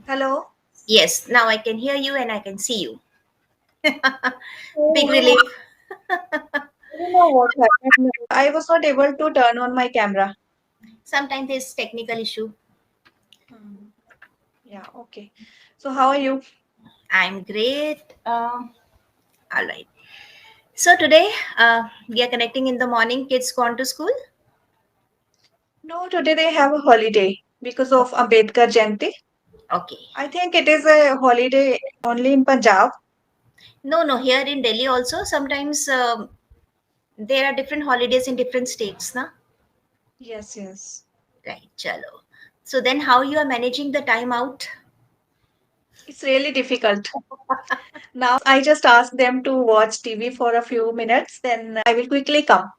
Hello. Yes, now I can hear you and I can see you. Big Oh, relief. I don't know what happened. I was not able to turn on my camera. Sometimes there's technical issue. Hmm. Yeah, okay. So, how are you? I'm great. All right. So today we are connecting in the morning. Kids gone to school. No, today they have a holiday because of Ambedkar Jayanti. Okay. I think it is a holiday only in Punjab. No, no. Here in Delhi also sometimes there are different holidays in different states, na? Yes, yes. Right. Chalo. So then, how you are managing the time out? It's really difficult. Now, I just ask them to watch TV for a few minutes, then I will quickly come.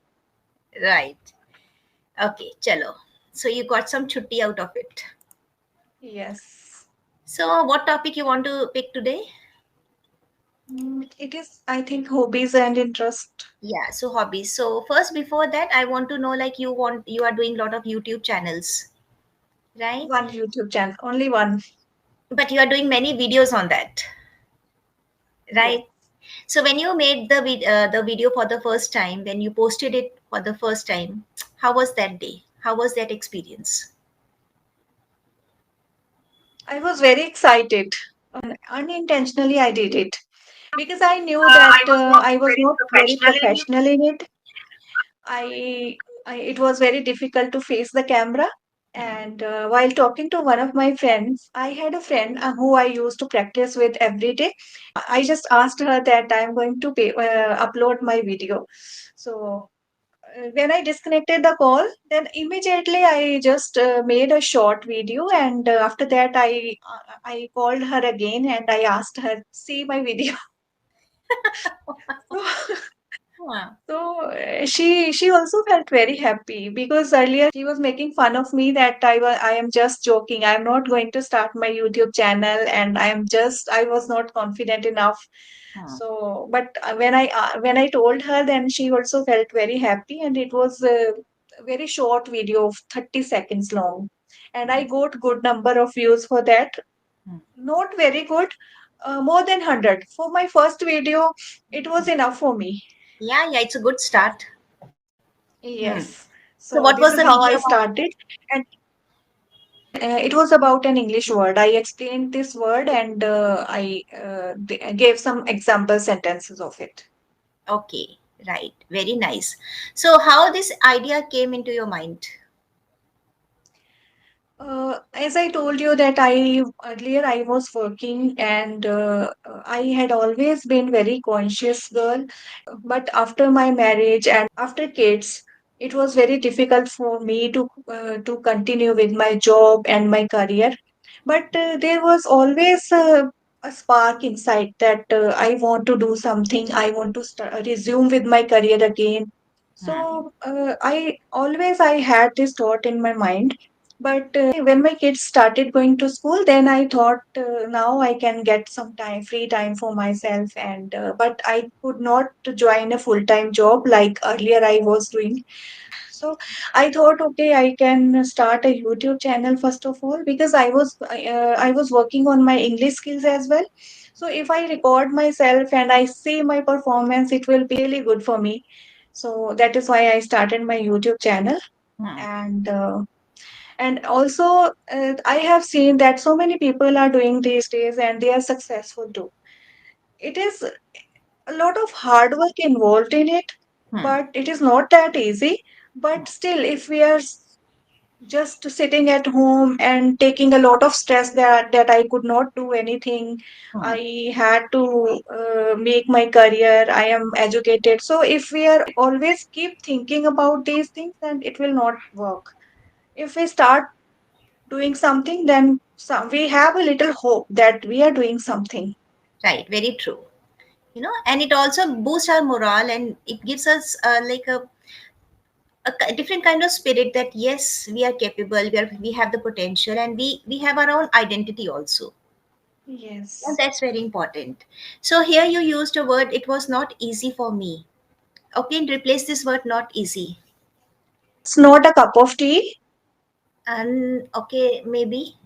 Right. Okay. Chalo. So you got some chutti out of it. Yes. So what topic you want to pick today? It is, I think, hobbies and interest. Yeah, so hobbies. So first, before that, I want to know like you are doing a lot of YouTube channels, right? One YouTube channel, only one. But you are doing many videos on that, Yes. right? So when you made the video for the first time, when you posted it for the first time, how was that day? How was that experience? I was very excited. Unintentionally, I did it because I knew that I was not very professional in it. It was very difficult to face the camera. And while talking to one of my friends, I had a friend who I used to practice with every day. I just asked her that I'm going to upload my video. So when I disconnected the call, then immediately I just made a short video, and after that I called her again and I asked her, see my video. So, Huh. she also felt very happy because earlier she was making fun of me that I am just joking. I am not going to start my YouTube channel, and I was not confident enough. Huh. So, but when I told her, then she also felt very happy, and it was a very short video of 30 seconds long, and I got good number of views for that. Hmm. Not very good, more than 100 for my first video. It was enough for me. Yeah, yeah, it's a good start. Hmm. Yes. So So what this was is the how video I about? started, and it was about an English word. I explained this word, and I gave some example sentences of it. Okay, right. Very nice. So how this idea came into your mind? As I told you that I earlier I was working, and I had always been very conscious girl, but after my marriage and after kids, it was very difficult for me to continue with my job and my career. But there was always a spark inside that I want to do something. I want to resume with my career again. Hmm. So I had this thought in my mind. But when my kids started going to school, then I thought now I can get some time, free time for myself. And but I could not join a full-time job like earlier I was doing. So I thought, okay, I can start a YouTube channel first of all because I was working on my English skills as well. So if I record myself and I see my performance, it will be really good for me. So that is why I started my YouTube channel. Hmm. And also I have seen that so many people are doing these days and they are successful too. It is a lot of hard work involved in it, Hmm. but it is not that easy. But still, if we are just sitting at home and taking a lot of stress that I could not do anything, Hmm. I had to make my career. I am educated, so if we are always keep thinking about these things, then it will not work. If we start doing something, then we have a little hope that we are doing something. Right, very true. And it also boosts our morale and it gives us like a different kind of spirit that yes, we are capable, we have the potential, and we have our own identity also. And Yes. that's very important. So here you used a word, it was not easy for me. Okay, and replace this word not easy. It's not a cup of tea. And okay, maybe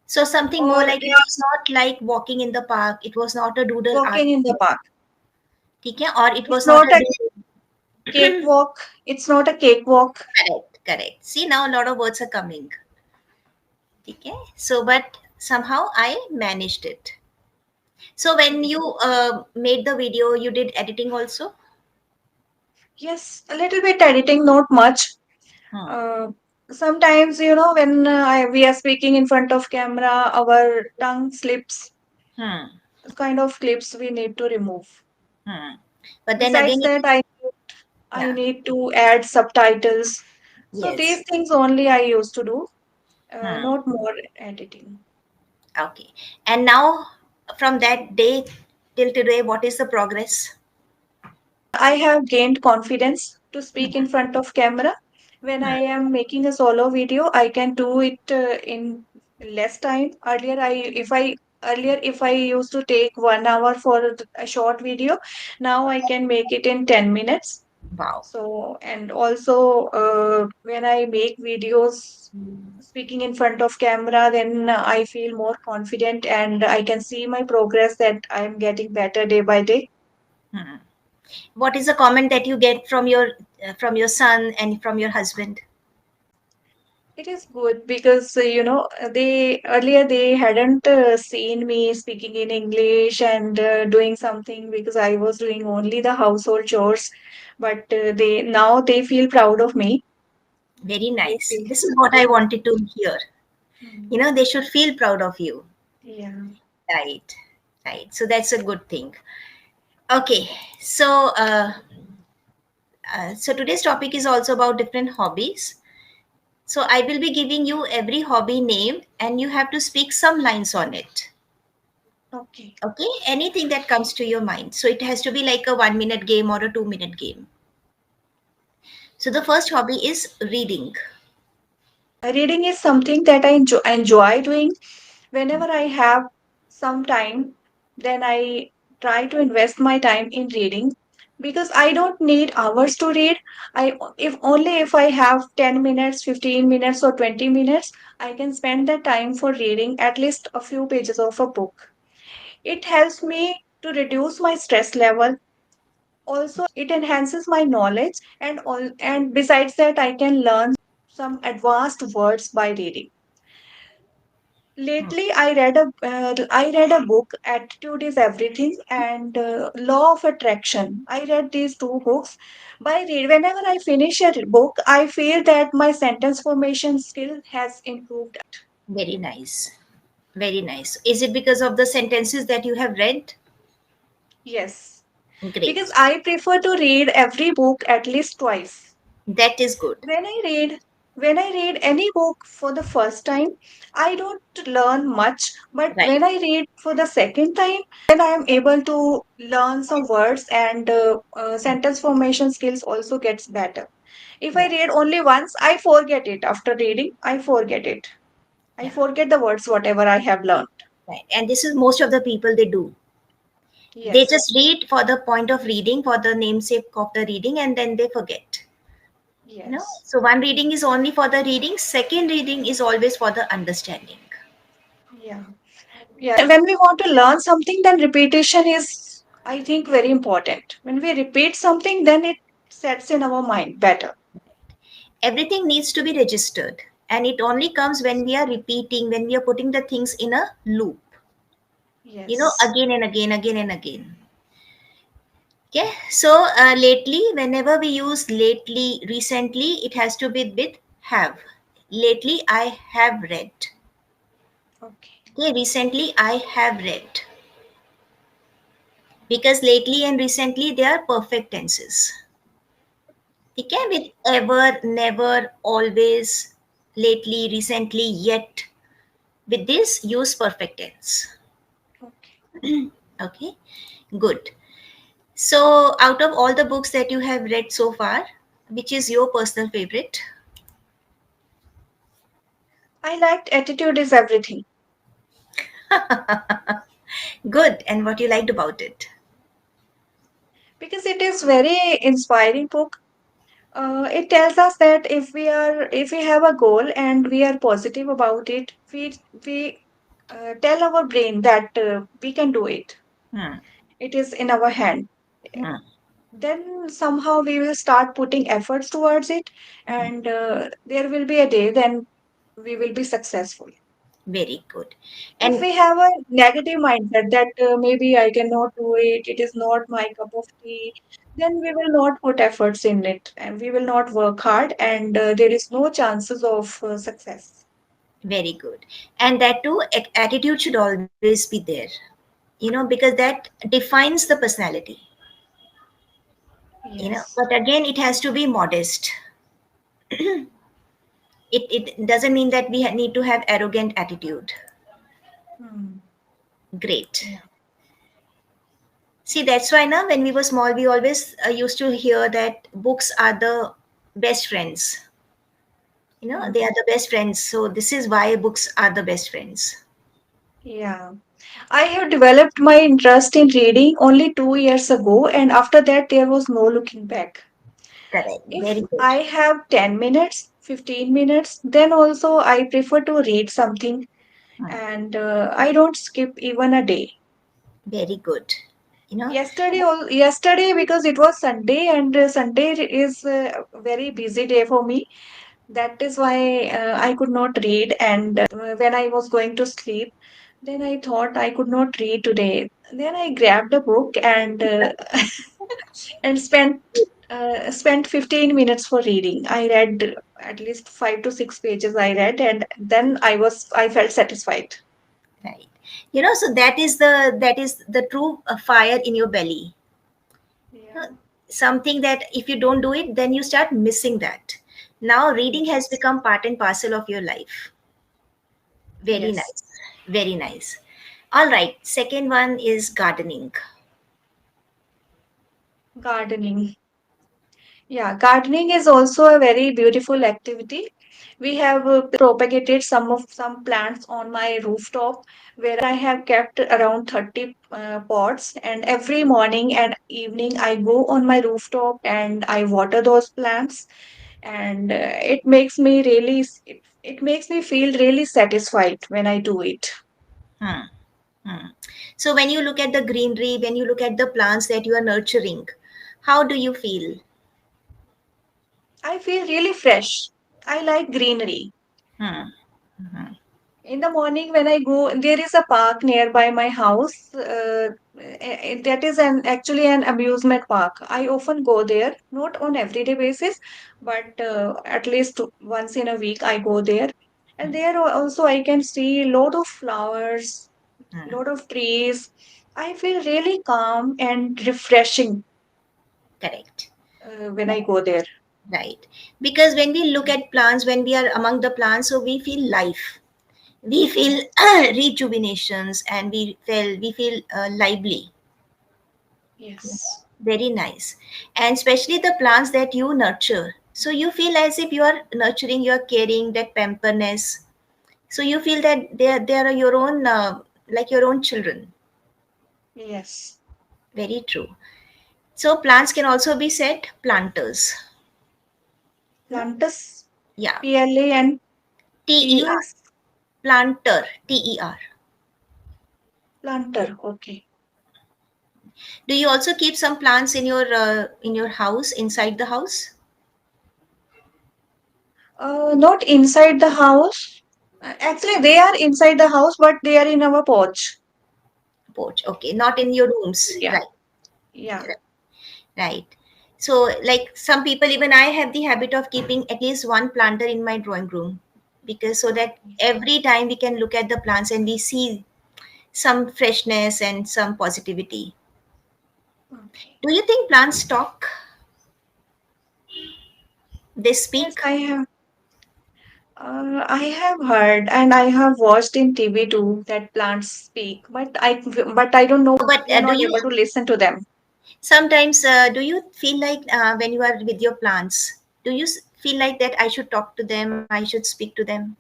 So something more or like, it was not like walking in the park, it was not a doodle art, walking in the park. ठीक है, or it It's was not not a a doodle. cakewalk. It's not a cakewalk. Correct, correct. See, now a lot of words are coming. ठीक है, so but somehow I managed it. So when you made the video, you did editing also? Yes, a little bit editing, not much. Hmm. Uh, Sometimes, when we are speaking in front of camera, our tongue slips. Hmm. This kind of clips we need to remove. Hmm. But then Besides again, that, I yeah, need to add subtitles. So yes. these things only I used to do, Hmm. not more editing. Okay. And now, from that day till today, what is the progress? I have gained confidence to speak in Hmm. front of camera. When I Hmm. am making a solo video, I can do it in less time. Earlier if I used to take 1 hour for a short video, now I can make it in 10 minutes. Wow. So, and also when I make videos speaking in front of camera, then I feel more confident and I can see my progress that I'm getting better day by day. Hmm. What is the comment that you get from your son and from your husband? It is good because they earlier they hadn't seen me speaking in English and doing something because I was doing only the household chores, but they feel proud of me. Very They nice. feel This is what I wanted to hear. Mm. They should feel proud of you. Yeah. Right, right. So that's a good thing. Okay, so so today's topic is also about different hobbies. So I will be giving you every hobby name, and you have to speak some lines on it. Okay. Okay, anything that comes to your mind. So it has to be like a 1 minute game or a 2 minute game. So the first hobby is reading. Reading is something that I enjoy doing. Whenever I have some time, then I try to invest my time in reading because I don't need hours to read. If I have 10 minutes, 15 minutes or 20 minutes, I can spend that time for reading at least a few pages of a book. It helps me to reduce my stress level. Also, it enhances my knowledge and besides that I can learn some advanced words by reading. Hmm. Lately, I read a book, Attitude is Everything, and Law of Attraction. I read these two books. Whenever I finish a book, I feel that my sentence formation skill has improved. Very nice. Very nice. Is it because of the sentences that you have read? Yes, because Great. I prefer to read every book at least twice. That is good. When I read when I read any book for the first time, I don't learn much, but Right. when I read for the second time, then I am able to learn some words and sentence formation skills also gets better. If I Yeah. read only once, I forget it. After reading, I forget it. I Yeah. forget the words whatever I have learned. Right. And this is most of the people they do. They Yes. just read for the point of reading, for the namesake of the reading, and then they forget. Yes. So one reading is only for the reading, second reading is always for the understanding. Yeah. Yeah. When we want to learn something, then repetition is, I think, very important. When we repeat something, then it sets in our mind better. Everything needs to be registered, and it only comes when we are repeating, when we are putting the things in a loop, Yes. again and again, again and again. Okay, so lately, whenever we use lately, recently, it has to be with have. Lately, I have read. Okay. Okay, recently, I have read. Because lately and recently, they are perfect tenses. Okay, with Okay. ever, never, always, lately, recently, yet. With this, use perfect tense. Okay. Okay, good. So, out of all the books that you have read so far, which is your personal favorite? I liked Attitude is Everything Good. And what you liked about it? because it is very inspiring book. It tells us that if we have a goal and we are positive about it, we tell our brain that we can do it. Hmm. It is in our hand. Hmm. Then somehow we will start putting efforts towards it, Hmm. and there will be a day then we will be successful. Very good. If And we have a negative mindset that maybe I cannot do it, it is not my cup of tea, then we will not put efforts in it and we will not work hard, and there is no chances of success. very good. And that too, attitude should always be there, because that defines the personality. Yes. But again, it has to be modest. It doesn't mean that we need to have arrogant attitude. Hmm. Great. Yeah. See, that's why now when we were small, we always used to hear that books are the best friends. Hmm. They are the best friends. So this is why books are the best friends. Yeah. I have developed my interest in reading only 2 years ago, and after that, there was no looking back. Correct. If Very good. I have 10 minutes, 15 minutes, then also I prefer to read something, Hmm. and I don't skip even a day. Very good. You know, Yesterday because it was Sunday, and Sunday is a very busy day for me. That is why I could not read. And when I was going to sleep, then I thought I could not read today. Then I grabbed a book and and spent 15 minutes for reading. I read at least 5 to 6 pages. I read, and then I felt satisfied. right. So that is the true fire in your belly. Yeah. Something that if you don't do it, then you start missing that. Now reading has Yes. become part and parcel of your life. Very Yes. nice. Very nice. All right. Second one is gardening. Gardening. Yeah, gardening is also a very beautiful activity. We have propagated some plants on my rooftop where I have kept around 30 pots, and every morning and evening I go on my rooftop and I water those plants, and it makes me feel really satisfied when I do it. Hmm. Hmm. So when you look at the greenery, when you look at the plants that you are nurturing, how do you feel? I feel really fresh. I like greenery. Hmm. Hmm. In the morning, when I go, there is a park nearby my house. That is actually an amusement park. I often go there, not on everyday basis, but at least once in a week I go there. And there also I can see a lot of flowers, Hmm. lot of trees. I feel really calm and refreshing Correct. when I go there. Right. Because when we look at plants, when we are among the plants, so we feel life. We feel Yes, rejuvenations, and we feel lively. yes, Very nice. And especially the plants that you nurture. So you feel as if you are nurturing, you are caring, that pamperness. So you feel that they are your own, like your own children. yes. Very true. So plants can also be said planters. No? Plantus, Yeah. PLA and Ter. TUS. Planter. Ter. Planter, okay. Do you also keep some plants in your house, inside the house? Not inside the house. Actually, they are inside the house, but they are in our porch. Porch. Okay, not in your rooms. Yeah, Right. yeah. Right. So, like some people, even I have the habit of keeping at least one planter in my drawing room, because so that Okay. every time we can look at the plants and we see some freshness and some positivity. Okay. Do you think plants talk? They Yes, speak? I have. I have heard and I have watched in TV too that plants speak, but I don't know. But We are do not you able to listen to them. sometimes do you feel like when you are with your plants, do you feel like that I should talk to them, I should speak to them?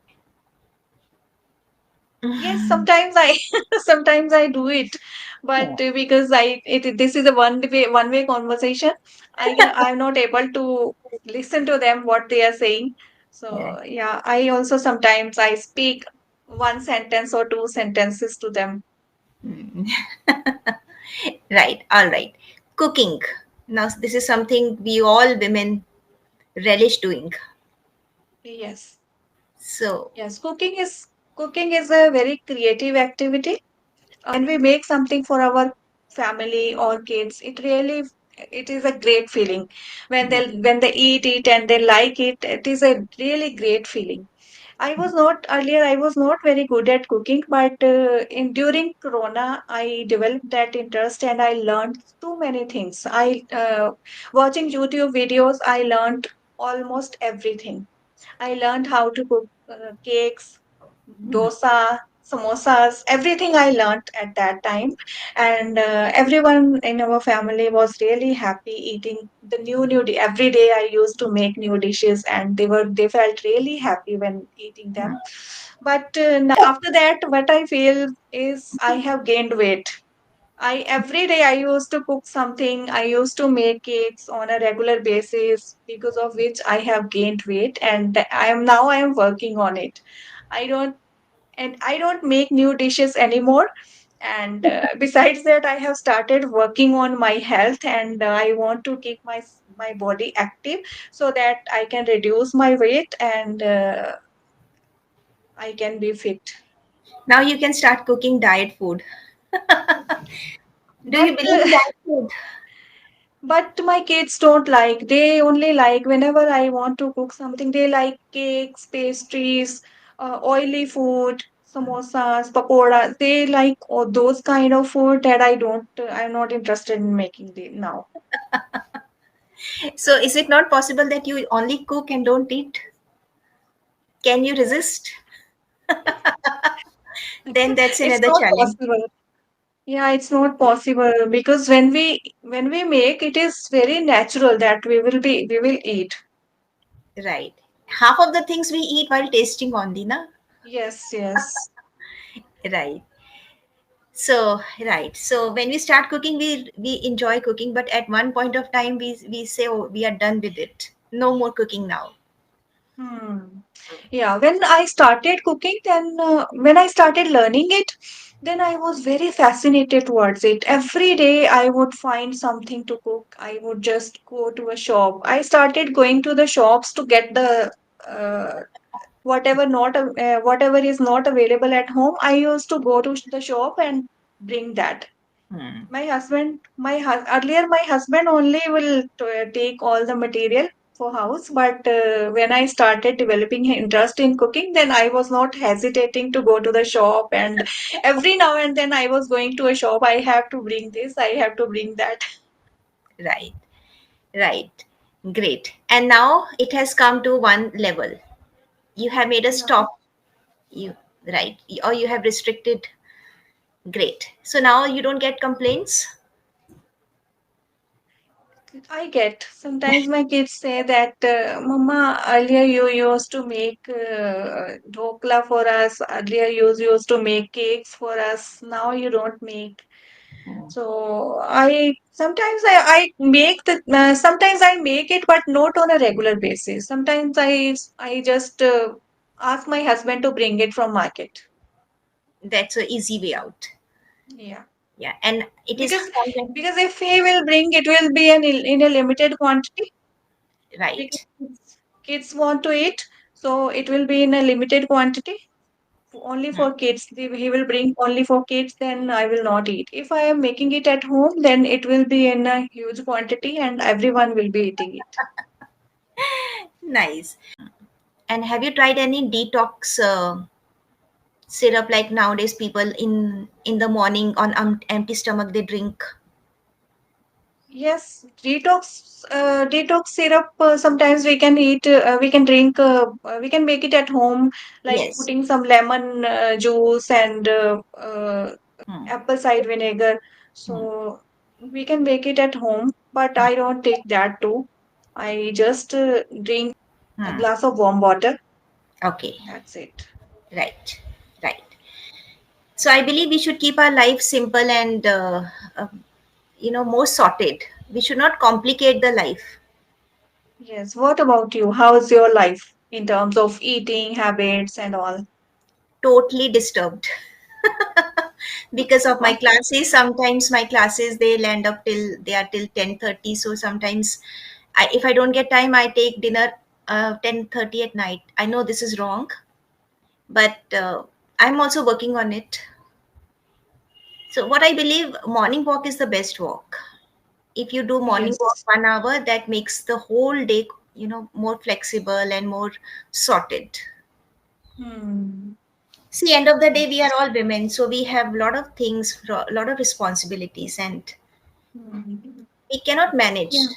Yes, sometimes I sometimes I do it, but because this is a one way conversation, I'm not able to listen to them what they are saying. Yeah. So yeah, I also sometimes I speak. one sentence or two sentences to them. Hmm. Right, all right. Cooking. Now, this is something we all women relish doing. Yes. So, Yes, cooking is a very creative activity. When we make something for our family or kids, it is a great feeling. When they eat it and they like it, it is a really great feeling. I was not very good at cooking, but in during Corona, I developed that interest and I learned too many things. Watching YouTube videos, I learned almost everything. I learned how to cook cakes, dosa, samosas, everything I learned at that time. And everyone in our family was really happy eating the every day I used to make new dishes and they felt really happy when eating them. But after that, what I feel is I have gained weight. I every day I used to cook something. I used to make cakes on a regular basis because of which I have gained weight and I am working on it. I don't I don't make new dishes anymore. And besides that, I have started working on my health and I want to keep my body active so that I can reduce my weight and I can be fit. now you can start cooking diet food. Do you But believe in diet food? but my kids don't like. They only like whenever I want to cook something. They like cakes, pastries, oily food, samosas, pakoras. They like all those kind of food that I don't. I'm not interested in making now. So, is it not possible that you only cook and don't eat? Can you resist? Then that's It's another not challenge. possible. Yeah, it's not possible because when we make it is very natural that we will eat. Right. Half of the things we eat while tasting only, na? Yes, yes. Right. So, right. So when we start cooking, we enjoy cooking, but at one point of time, we say, oh, we are done with it. No more cooking now. Hmm. Yeah, when I started cooking, then when I started learning it, then I was very fascinated towards it. Every day I would find something to cook. I would just go to a shop. I started going to the shops to get the whatever is not available at home. I used to go to the shop and bring that. Hmm. Earlier my husband only will take all the material for house, but when I started developing interest in cooking, then I was not hesitating to go to the shop, and every now and then I was going to a shop. I have to bring this, I have to bring that. Right. Right. Great. And now it has come to one level. You have made a Yeah, stop. You right. Or you have restricted. Great. So now you don't get complaints. I get. Sometimes my kids say that, Mama, earlier you used to make dhokla for us. Earlier you used to make cakes for us. Now you don't make. So I make sometimes I make it, but not on a regular basis. Sometimes I just ask my husband to bring it from market. That's a easy way out. Yeah, Yeah. And it is because something. because if he will bring, it will be in a limited quantity because Right. kids want to eat, so it will be in a limited quantity only Hmm. for kids. He will bring only for kids, then I will not eat. If I am making it at home, then it will be in a huge quantity and everyone will be eating it. Nice. And have you tried any detox syrup like nowadays people in the morning on empty stomach they drink? Yes, detox syrup. Sometimes we can eat, we can drink, we can make it at home, like Yes. putting some lemon juice and Hmm. apple cider vinegar. Hmm. So we can make it at home, but I don't take that too. I just drink a Hmm. glass of warm water. Okay. That's it. Right. Right. So I believe we should keep our life simple and uh, more sorted. We should not complicate the life. Yes. What about you? How's your life in terms of eating habits and all? totally disturbed because of my classes. Sometimes my classes they'll end up till they are till 10:30. So sometimes if I don't get time, I take dinner 10:30 at night. I know this is wrong, but I'm also working on it. So what I believe, morning walk is the best walk. If you do morning walk Yes. 1 hour, that makes the whole day, more flexible and more sorted. Hmm. See, end of the day, we are Yes. all women, so we have a lot of things, a lot of responsibilities, and Hmm. we cannot manage. Yeah.